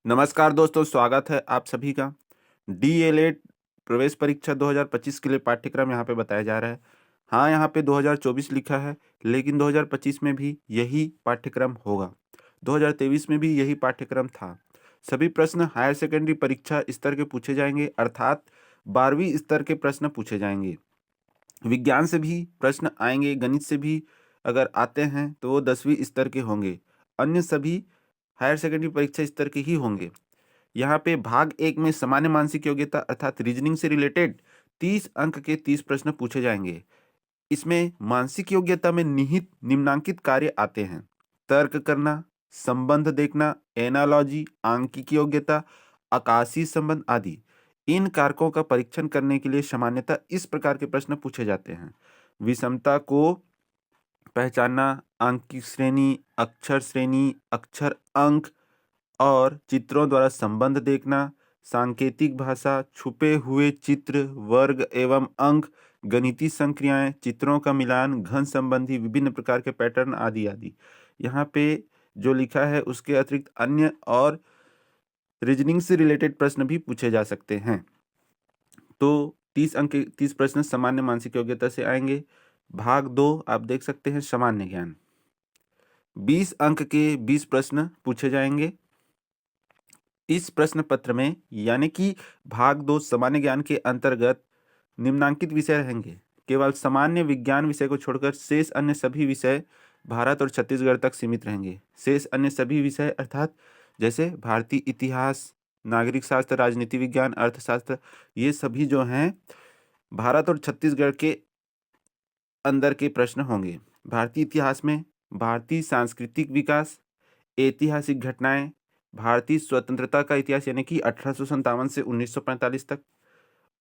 नमस्कार दोस्तों, स्वागत है आप सभी का। डीएलएड प्रवेश परीक्षा 2025 के लिए पाठ्यक्रम यहाँ पे बताया जा रहा है। हाँ, यहाँ पे 2024 लिखा है, लेकिन 2025 में भी यही पाठ्यक्रम होगा। 2023 में भी यही पाठ्यक्रम था। सभी प्रश्न हायर सेकेंडरी परीक्षा स्तर के पूछे जाएंगे, अर्थात 12वीं स्तर के प्रश्न पूछे जाएंगे। विज्ञान से भी प्रश्न आएंगे, गणित से भी अगर आते हैं तो वो 10वीं स्तर के होंगे। अन्य सभी हायर सेकेंडरी परीक्षा स्तर के ही होंगे। यहाँ पे भाग 1 में सामान्य मानसिक योग्यता अर्थात रीजनिंग से रिलेटेड 30 अंक के 30 प्रश्न पूछे जाएंगे। इसमें मानसिक योग्यता में निहित निम्नांकित कार्य आते हैं: तर्क करना, संबंध देखना, एनालॉजी, आंकिक योग्यता, आकाशीय संबंध आदि। इन कारकों का परीक्षण करने के लिए सामान्यतः इस प्रकार के प्रश्न पूछे जाते हैं: विषमता को पहचानना, आंकिक श्रेणी, अक्षर अंक और चित्रों द्वारा संबंध देखना, सांकेतिक भाषा, छुपे हुए चित्र, वर्ग एवं अंक, गणितीय संक्रियाएं, चित्रों का मिलान, घन संबंधी विभिन्न प्रकार के पैटर्न आदि आदि। यहाँ पे जो लिखा है उसके अतिरिक्त अन्य और रीजनिंग से रिलेटेड प्रश्न भी पूछे जा सकते हैं। तो 30 अंक के 30 प्रश्न सामान्य मानसिक योग्यता से आएंगे। भाग 2 आप देख सकते हैं, सामान्य ज्ञान। 20 अंक के 20 प्रश्न पूछे जाएंगे। इस प्रश्न पत्र में यानी कि भाग 2 सामान्य ज्ञान के अंतर्गत निम्नांकित विषय रहेंगे। केवल सामान्य विज्ञान विषय को छोड़कर शेष अन्य सभी विषय भारत और छत्तीसगढ़ तक सीमित रहेंगे। शेष अन्य सभी विषय अर्थात जैसे भारतीय इतिहास, नागरिक शास्त्र, राजनीति विज्ञान, अर्थशास्त्र, ये सभी जो हैं भारत और छत्तीसगढ़ के अंदर के प्रश्न होंगे। भारतीय इतिहास में भारतीय सांस्कृतिक विकास, ऐतिहासिक घटनाएं, भारतीय स्वतंत्रता का इतिहास यानी कि 1857 से 1945 तक,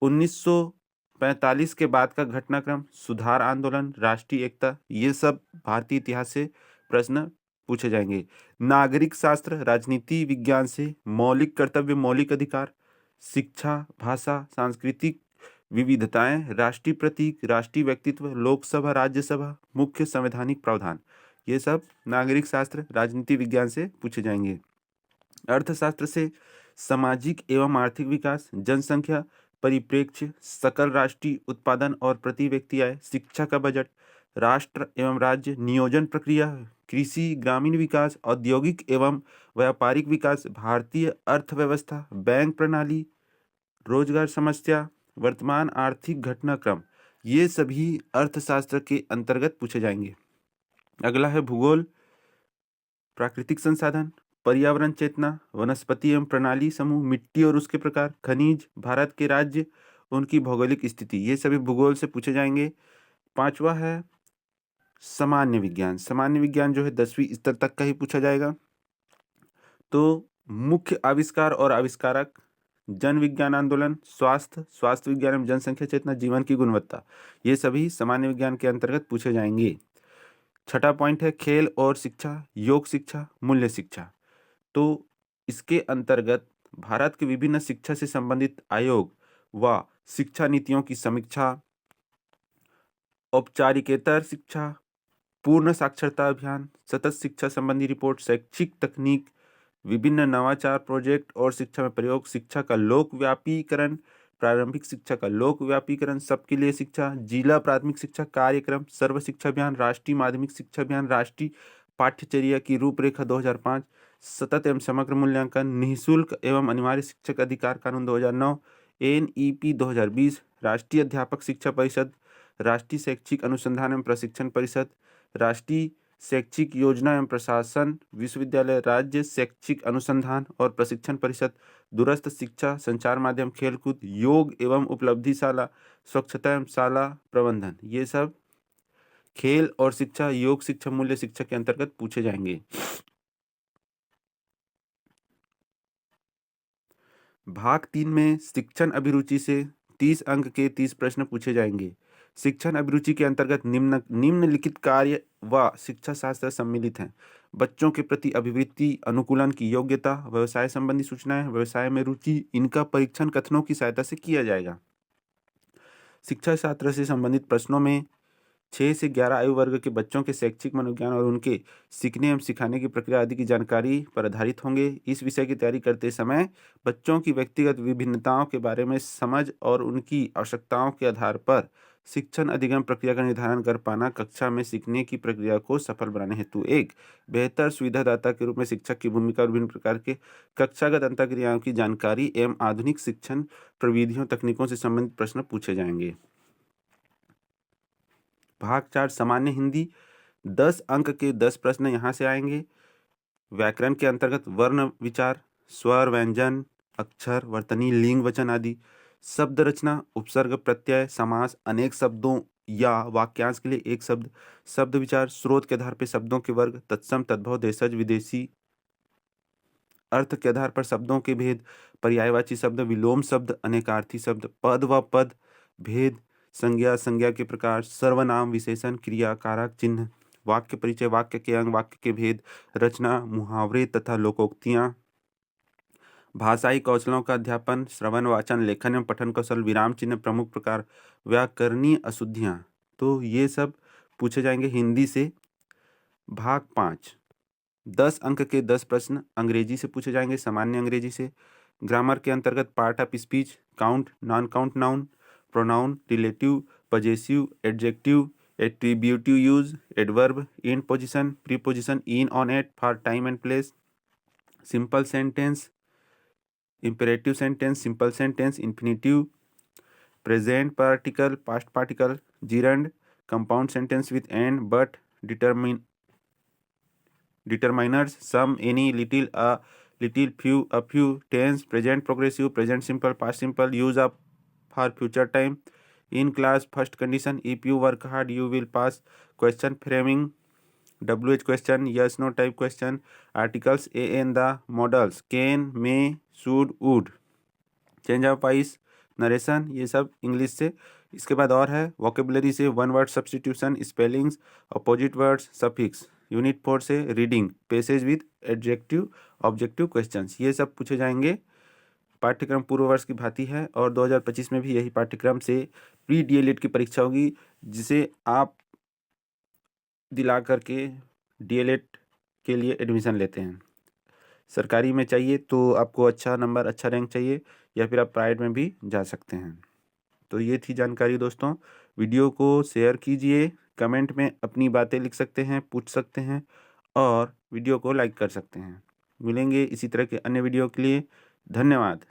1945 के बाद का घटनाक्रम, सुधार आंदोलन, राष्ट्रीय एकता, ये सब भारतीय इतिहास से प्रश्न पूछे जाएंगे। नागरिक शास्त्र, राजनीति विज्ञान से मौलिक कर्तव्य, मौलिक अधिकार, शिक्षा, भाषा, सांस्कृतिक विविधताएं, राष्ट्रीय प्रतीक, राष्ट्रीय व्यक्तित्व, लोकसभा, राज्यसभा, मुख्य संवैधानिक प्रावधान, ये सब नागरिक शास्त्र, राजनीति विज्ञान से पूछे जाएंगे। अर्थशास्त्र से सामाजिक एवं आर्थिक विकास, जनसंख्या परिप्रेक्ष्य, सकल राष्ट्रीय उत्पादन और प्रति व्यक्ति आय, शिक्षा का बजट, राष्ट्र एवं राज्य नियोजन प्रक्रिया, कृषि, ग्रामीण विकास, औद्योगिक एवं व्यापारिक विकास, भारतीय अर्थव्यवस्था, बैंक प्रणाली, रोजगार समस्या, वर्तमान आर्थिक घटनाक्रम, ये सभी अर्थशास्त्र के अंतर्गत पूछे जाएंगे। अगला है भूगोल, प्राकृतिक संसाधन, पर्यावरण चेतना, वनस्पति एवं प्रणाली समूह, मिट्टी और उसके प्रकार, खनिज, भारत के राज्य, उनकी भौगोलिक स्थिति, ये सभी भूगोल से पूछे जाएंगे। 5वां है सामान्य विज्ञान। सामान्य विज्ञान जो है 10वीं स्तर तक का ही पूछा जाएगा। तो मुख्य आविष्कार और आविष्कारक, जन विज्ञान आंदोलन, स्वास्थ्य विज्ञान एवं जनसंख्या चेतना, जीवन की गुणवत्ता, ये सभी सामान्य विज्ञान के अंतर्गत पूछे जाएंगे। 6वां पॉइंट है खेल और शिक्षा, योग शिक्षा, मूल्य शिक्षा। तो इसके अंतर्गत भारत के विभिन्न शिक्षा से संबंधित आयोग व शिक्षा नीतियों की समीक्षा, औपचारिकेतर शिक्षा, पूर्ण साक्षरता अभियान, सतत शिक्षा संबंधी रिपोर्ट, शैक्षिक तकनीक, विभिन्न नवाचार प्रोजेक्ट और शिक्षा में प्रयोग, शिक्षा का लोकव्यापीकरण, प्रारंभिक शिक्षा का लोकव्यापीकरण, सबके लिए शिक्षा, जिला प्राथमिक शिक्षा कार्यक्रम, सर्व शिक्षा अभियान, राष्ट्रीय माध्यमिक शिक्षा अभियान, राष्ट्रीय पाठ्यचर्या की रूपरेखा 2005, सतत एवं समग्र मूल्यांकन, निःशुल्क एवं अनिवार्य शिक्षक अधिकार कानून 2009, एनईपी 2020, राष्ट्रीय अध्यापक शिक्षा परिषद, राष्ट्रीय शैक्षिक अनुसंधान एवं प्रशिक्षण परिषद, राष्ट्रीय शैक्षिक योजना एवं प्रशासन, विश्वविद्यालय, राज्य शैक्षिक अनुसंधान और प्रशिक्षण परिषद, दूरस्थ शिक्षा, संचार माध्यम, खेलकूद, योग एवं उपलब्धिशाला, स्वच्छता एवं शाला प्रबंधन, ये सब खेल और शिक्षा, योग शिक्षा, मूल्य शिक्षा के अंतर्गत पूछे जाएंगे। भाग 3 में शिक्षण अभिरुचि से 30 अंक के 30 प्रश्न पूछे जाएंगे। शिक्षण अभिरुचि के अंतर्गत निम्नलिखित कार्य व शिक्षा शास्त्र सम्मिलित हैं: बच्चों के प्रति अभिवृत्ति, अनुकूलन की योग्यता, व्यवसाय संबंधी सूचनाएं, व्यवसाय में रुचि, इनका परीक्षण कथनों की सहायता से किया जाएगा। शिक्षा शास्त्र से संबंधित प्रश्नों में 6 से 11 आयु वर्ग के बच्चों के शैक्षिक मनोज्ञान और उनके सीखने एवं सिखाने की प्रक्रिया आदि की जानकारी पर आधारित होंगे। इस विषय की तैयारी करते समय बच्चों की व्यक्तिगत विभिन्नताओं के बारे में समझ और उनकी आवश्यकताओं के आधार पर शिक्षण अधिगम प्रक्रिया का निर्धारण कर पाना कक्षा में सीखने की प्रक्रिया को सफल बनाने हेतु एक बेहतर सुविधादाता के रूप में शिक्षक की भूमिका और विभिन्न प्रकार के कक्षागत अंतःक्रियाओं की जानकारी एवं आधुनिक शिक्षण प्रविधियों तकनीकों से संबंधित प्रश्न पूछे जाएंगे। भाग 4 सामान्य हिंदी, 10 अंक के 10 प्रश्न यहाँ से आएंगे। व्याकरण के अंतर्गत वर्ण विचार, स्वर, व्यंजन, अक्षर, वर्तनी, लिंग, वचन आदि, शब्द रचना, उपसर्ग, प्रत्यय, समास, अनेक शब्दों या वाक्यांश के लिए एक शब्द, शब्द विचार, स्रोत के आधार पर शब्दों के वर्ग, तत्सम, तद्भव, देशज, विदेशी, अर्थ के आधार पर शब्दों के भेद, पर्यायवाची शब्द, विलोम शब्द, अनेकार्थी शब्द, पद व पद भेद, संज्ञा, संज्ञा के प्रकार, सर्वनाम, विशेषण, क्रिया, कारक, चिन्ह, वाक्य परिचय, वाक्य के अंग, वाक्य के भेद, रचना, मुहावरे तथा लोकोक्तियां, भाषाई कौशलों का अध्यापन, श्रवण, वाचन, लेखन एवं पठन कौशल, विराम चिन्ह, प्रमुख प्रकार, व्याकरणीय अशुद्धियां। तो ये सब पूछे जाएंगे हिंदी से। भाग 5 10 अंक के 10 प्रश्न अंग्रेजी से पूछे जाएंगे, सामान्य अंग्रेजी से। ग्रामर के अंतर्गत part of speech, count, non count noun, pronoun, relative, possessive, adjective, attributive use, adverb, in position, preposition, in, on, at, for time and place, simple sentence, imperative sentence, simple sentence, infinitive, present particle, past particle, gerund, compound sentence with and, but, determiners, some, any, little, a little, few, a few, tense, present progressive, present simple, past simple, use of for future time, in class, first condition, if you work hard you will pass, question framing, WH question, yes no type question, articles, a and the, modals, can, may, should, would, change of voice, narration, ये सब English से। इसके बाद और है vocabulary से one word substitution, spellings, opposite words, suffix. Unit 4 से reading, passage with adjective, objective questions, ये सब पूछे जाएंगे। पाठ्यक्रम पूर्व वर्ष की भांति है और 2025 में भी यही पाठ्यक्रम से प्री डीएलएड की परीक्षा होगी, जिसे आप दिला करके डीएलएड के लिए एडमिशन लेते हैं। सरकारी में चाहिए तो आपको अच्छा नंबर, अच्छा रैंक चाहिए, या फिर आप प्राइवेट में भी जा सकते हैं। तो ये थी जानकारी दोस्तों। वीडियो को शेयर कीजिए, कमेंट में अपनी बातें लिख सकते हैं, पूछ सकते हैं और वीडियो को लाइक कर सकते हैं। मिलेंगे इसी तरह के अन्य वीडियो के लिए। धन्यवाद।